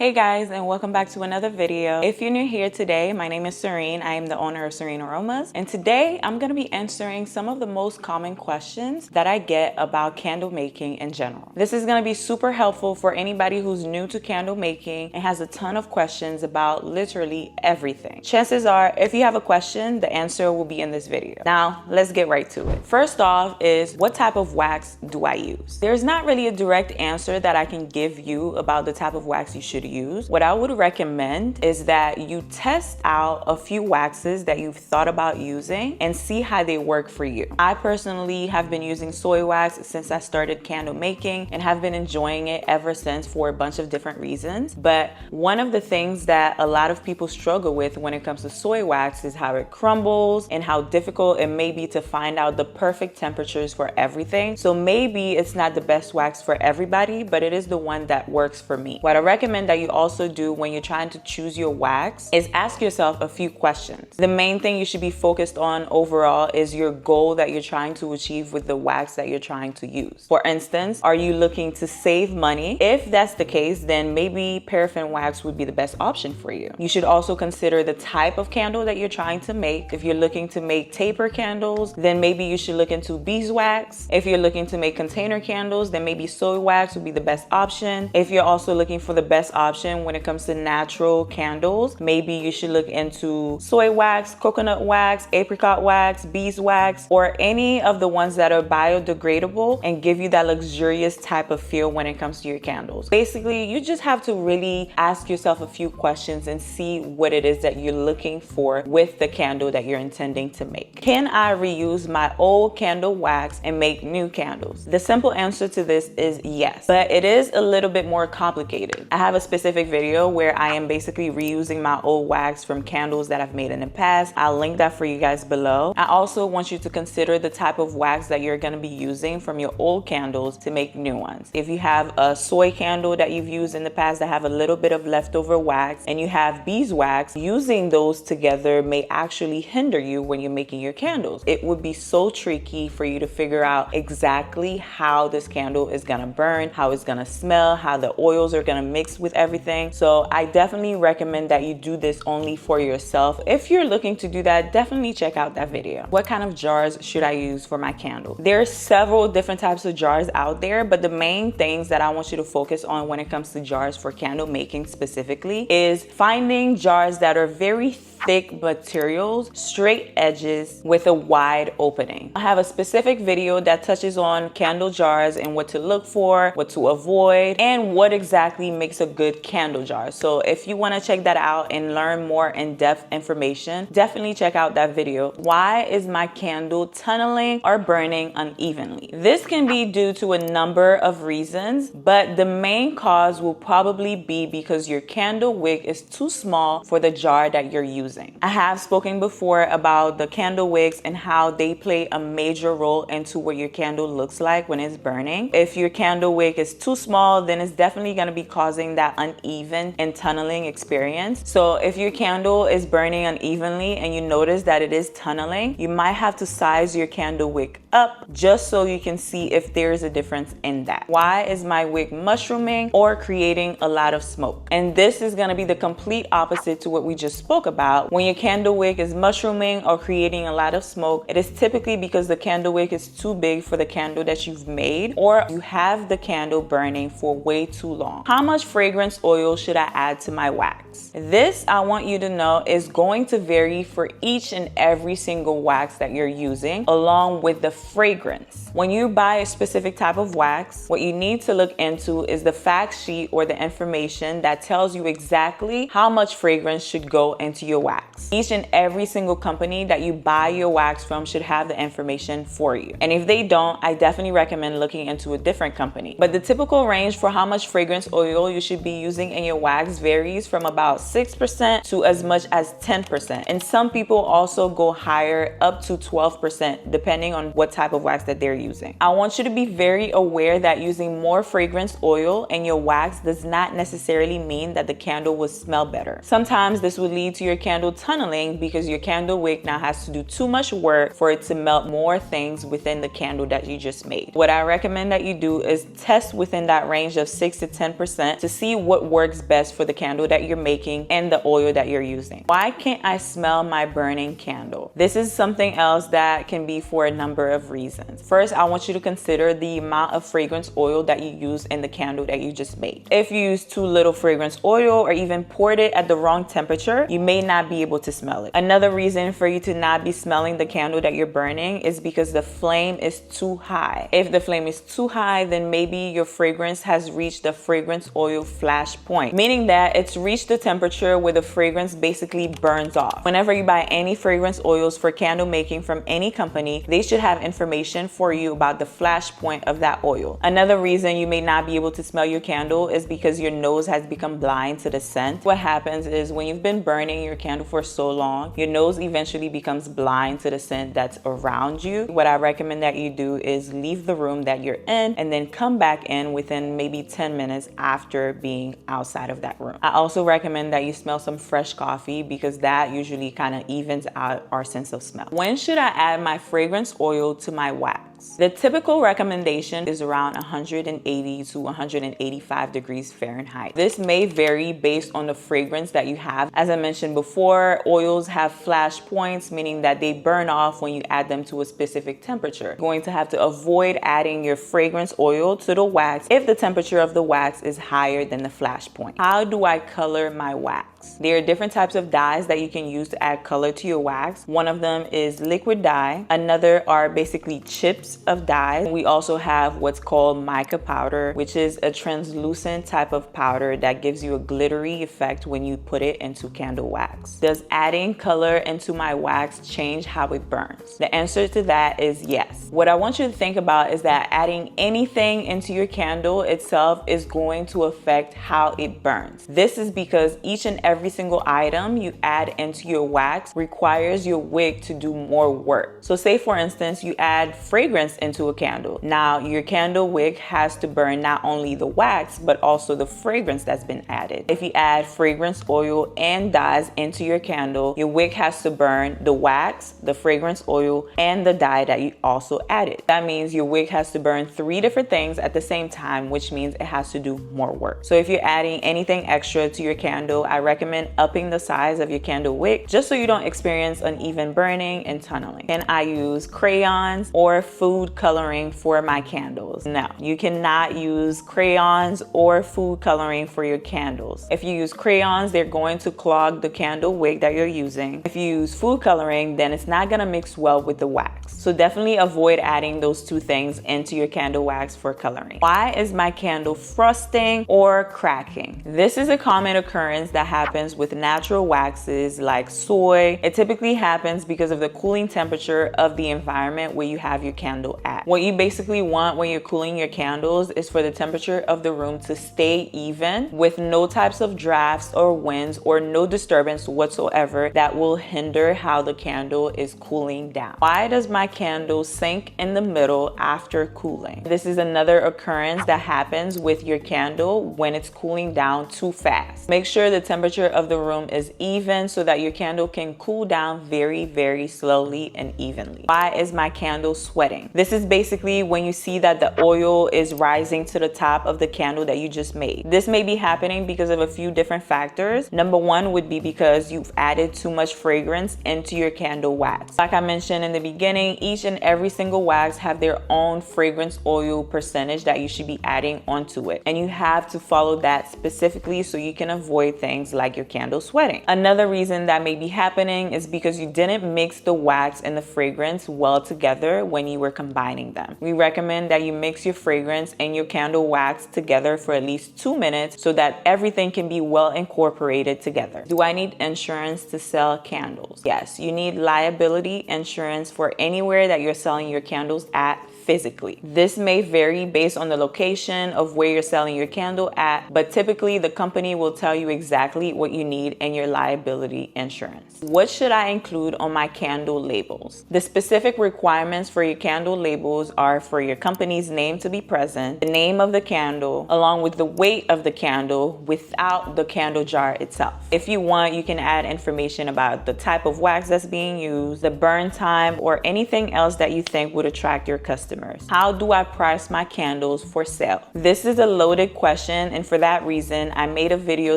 Hey guys, and welcome back to another video. If you're new here today, my name is Serene. I am the owner of Serene Aromas, and today I'm going to be answering some of the most common questions that I get about candle making in general. This is going to be super helpful for anybody who's new to candle making and has a ton of questions about literally everything. Chances are, if you have a question, the answer will be in this video. Now, let's get right to it. First off is, what type of wax do I use? There's not really a direct answer that I can give you about the type of wax you should use. What I would recommend is that you test out a few waxes that you've thought about using and see how they work for you. I personally have been using soy wax since I started candle making and have been enjoying it ever since for a bunch of different reasons. But one of the things that a lot of people struggle with when it comes to soy wax is how it crumbles and how difficult it may be to find out the perfect temperatures for everything. So maybe it's not the best wax for everybody, but it is the one that works for me. What I recommend that you also do when you're trying to choose your wax is ask yourself a few questions. The main thing you should be focused on overall is your goal that you're trying to achieve with the wax that you're trying to use. For instance, are you looking to save money? If that's the case, then maybe paraffin wax would be the best option for you. You should also consider the type of candle that you're trying to make. If you're looking to make taper candles, then maybe you should look into beeswax. If you're looking to make container candles, then maybe soy wax would be the best option. If you're also looking for the best option when it comes to natural candles, maybe you should look into soy wax, coconut wax, apricot wax, beeswax, or any of the ones that are biodegradable and give you that luxurious type of feel when it comes to your candles. Basically, you just have to really ask yourself a few questions and see what it is that you're looking for with the candle that you're intending to make. Can I reuse my old candle wax and make new candles? The simple answer to this is yes, but it is a little bit more complicated. I have a specific video where I am basically reusing my old wax from candles that I've made in the past. I'll link that for you guys below. I also want you to consider the type of wax that you're going to be using from your old candles to make new ones. If you have a soy candle that you've used in the past that have a little bit of leftover wax and you have beeswax, using those together may actually hinder you when you're making your candles. It would be so tricky for you to figure out exactly how this candle is going to burn, how it's going to smell, how the oils are going to mix with everything. So I definitely recommend that you do this only for yourself. If you're looking to do that, definitely check out that video. What kind of jars should I use for my candle? There are several different types of jars out there, but the main things that I want you to focus on when it comes to jars for candle making specifically is finding jars that are very thick materials, straight edges with a wide opening. I have a specific video that touches on candle jars and what to look for, what to avoid, and what exactly makes a good candle jar. So if you want to check that out and learn more in-depth information, definitely check out that video. Why is my candle tunneling or burning unevenly? This can be due to a number of reasons, but the main cause will probably be because your candle wick is too small for the jar that you're using. I have spoken before about the candle wicks and how they play a major role into what your candle looks like when it's burning. If your candle wick is too small, then it's definitely going to be causing that uneven and tunneling experience. So if your candle is burning unevenly and you notice that it is tunneling, you might have to size your candle wick up just so you can see if there's a difference in that. Why is my wick mushrooming or creating a lot of smoke? And this is going to be the complete opposite to what we just spoke about. When your candle wick is mushrooming or creating a lot of smoke, it is typically because the candle wick is too big for the candle that you've made, or you have the candle burning for way too long. How much fragrance oil should I add to my wax? This, I want you to know, is going to vary for each and every single wax that you're using, along with the fragrance. When you buy a specific type of wax, what you need to look into is the fact sheet or the information that tells you exactly how much fragrance should go into your wax. Each and every single company that you buy your wax from should have the information for you. And if they don't, I definitely recommend looking into a different company. But the typical range for how much fragrance oil you should be using in your wax varies from about 6% to as much as 10%. And some people also go higher, up to 12%, depending on what type of wax that they're using. I want you to be very aware that using more fragrance oil in your wax does not necessarily mean that the candle will smell better. Sometimes this will lead to your candle candle tunneling because your candle wick now has to do too much work for it to melt more things within the candle that you just made. What I recommend that you do is test within that range of 6 to 10% to see what works best for the candle that you're making and the oil that you're using. Why can't I smell my burning candle? This is something else that can be for a number of reasons. First, I want you to consider the amount of fragrance oil that you use in the candle that you just made. If you use too little fragrance oil or even poured it at the wrong temperature, you may not be able to smell it. Another reason for you to not be smelling the candle that you're burning is because the flame is too high. If the flame is too high, then maybe your fragrance has reached the fragrance oil flash point, meaning that it's reached the temperature where the fragrance basically burns off. Whenever you buy any fragrance oils for candle making from any company, they should have information for you about the flash point of that oil. Another reason you may not be able to smell your candle is because your nose has become blind to the scent. What happens is when you've been burning your candle for so long, your nose eventually becomes blind to the scent that's around you. What I recommend that you do is leave the room that you're in and then come back in within maybe 10 minutes after being outside of that room. I also recommend that you smell some fresh coffee because that usually kind of evens out our sense of smell. When should I add my fragrance oil to my wax? The typical recommendation is around 180 to 185 degrees Fahrenheit. This may vary based on the fragrance that you have. As I mentioned before, oils have flash points, meaning that they burn off when you add them to a specific temperature. You're going to have to avoid adding your fragrance oil to the wax if the temperature of the wax is higher than the flash point. How do I color my wax? There are different types of dyes that you can use to add color to your wax. One of them is liquid dye. Another are basically chips of dye. We also have what's called mica powder, which is a translucent type of powder that gives you a glittery effect when you put it into candle wax. Does adding color into my wax change how it burns? The answer to that is yes. What I want you to think about is that adding anything into your candle itself is going to affect how it burns. This is because each and every single item you add into your wax requires your wick to do more work. So say for instance, you add fragrance into a candle. Now your candle wick has to burn not only the wax, but also the fragrance that's been added. If you add fragrance oil and dyes into your candle, your wick has to burn the wax, the fragrance oil, and the dye that you also added. That means your wick has to burn 3 different things at the same time, which means it has to do more work. So if you're adding anything extra to your candle, I recommend upping the size of your candle wick just so you don't experience uneven burning and tunneling. Can I use crayons or food coloring for my candles? No, you cannot use crayons or food coloring for your candles. If you use crayons, they're going to clog the candle wick that you're using. If you use food coloring, then it's not gonna mix well with the wax. So definitely avoid adding those 2 things into your candle wax for coloring. Why is my candle frosting or cracking? This is a common occurrence that happens with natural waxes like soy. It typically happens because of the cooling temperature of the environment where you have your candle at. What you basically want when you're cooling your candles is for the temperature of the room to stay even with no types of drafts or winds or no disturbance whatsoever that will hinder how the candle is cooling down. Why does my candle sink in the middle after cooling? This is another occurrence that happens with your candle when it's cooling down too fast. Make sure the temperature of the room is even so that your candle can cool down very, very slowly and evenly. Why is my candle sweating? This is basically when you see that the oil is rising to the top of the candle that you just made. This may be happening because of a few different factors. Number 1 would be because you've added too much fragrance into your candle wax. Like I mentioned in the beginning, each and every single wax have their own fragrance oil percentage that you should be adding onto it. And you have to follow that specifically so you can avoid things like your candle sweating. Another reason that may be happening is because you didn't mix the wax and the fragrance well together when you were combining them. We recommend that you mix your fragrance and your candle wax together for at least 2 minutes so that everything can be well incorporated together. Do I need insurance to sell candles? Yes, you need liability insurance for anywhere that you're selling your candles at physically. This may vary based on the location of where you're selling your candle at, but typically the company will tell you exactly what you need and your liability insurance. What should I include on my candle labels? The specific requirements for your candle labels are for your company's name to be present, the name of the candle, along with the weight of the candle without the candle jar itself. If you want, you can add information about the type of wax that's being used, the burn time, or anything else that you think would attract your customers. How do I price my candles for sale? This is a loaded question, and for that reason, I made a video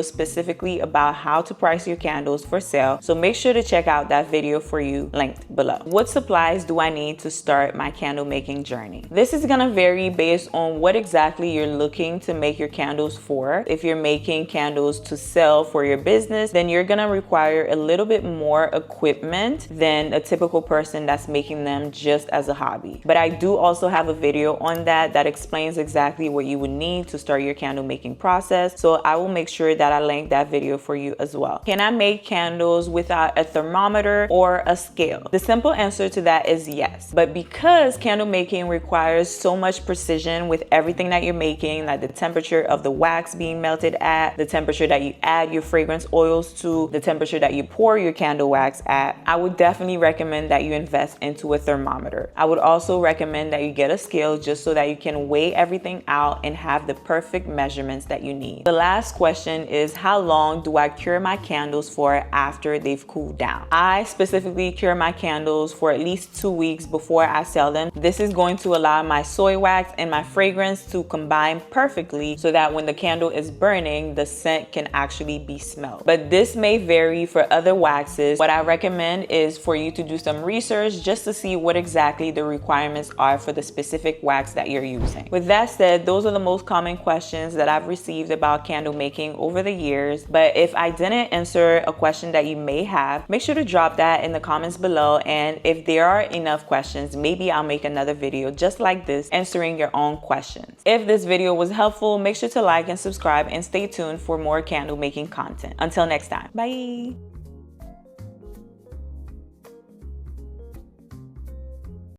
specifically about how to price your candles for sale, so make sure to check out that video for you, linked below. What supplies do I need to start my candle making journey? This is gonna vary based on what exactly you're looking to make your candles for. If you're making candles to sell for your business, then you're gonna require a little bit more equipment than a typical person that's making them just as a hobby. But I do also have a video on that explains exactly what you would need to start your candle making process, so I will make sure that I link that video for you as well. Can I make candles without a thermometer or a scale? The simple answer to that is yes, but because candle making requires so much precision with everything that you're making, like the temperature of the wax being melted at, the temperature that you add your fragrance oils to, the temperature that you pour your candle wax at, I would definitely recommend that you invest into a thermometer. I would also recommend that you get a scale just so that you can weigh everything out and have the perfect measurements that you need. The last question is, how long do I cure my candles for after they've cooled down? I specifically cure my candles for at least 2 weeks before I sell them. This is going to allow my soy wax and my fragrance to combine perfectly so that when the candle is burning, the scent can actually be smelled. But this may vary for other waxes. What I recommend is for you to do some research just to see what exactly the requirements are for the specific wax that you're using. With that said, those are the most common questions that I've received about candle making over the years. But if I didn't answer a question that you may have, make sure to drop that in the comments below, and if there are enough questions, maybe I'll make another video just like this answering your own questions. If this video was helpful, make sure to like and subscribe and stay tuned for more candle making content. Until next time, bye.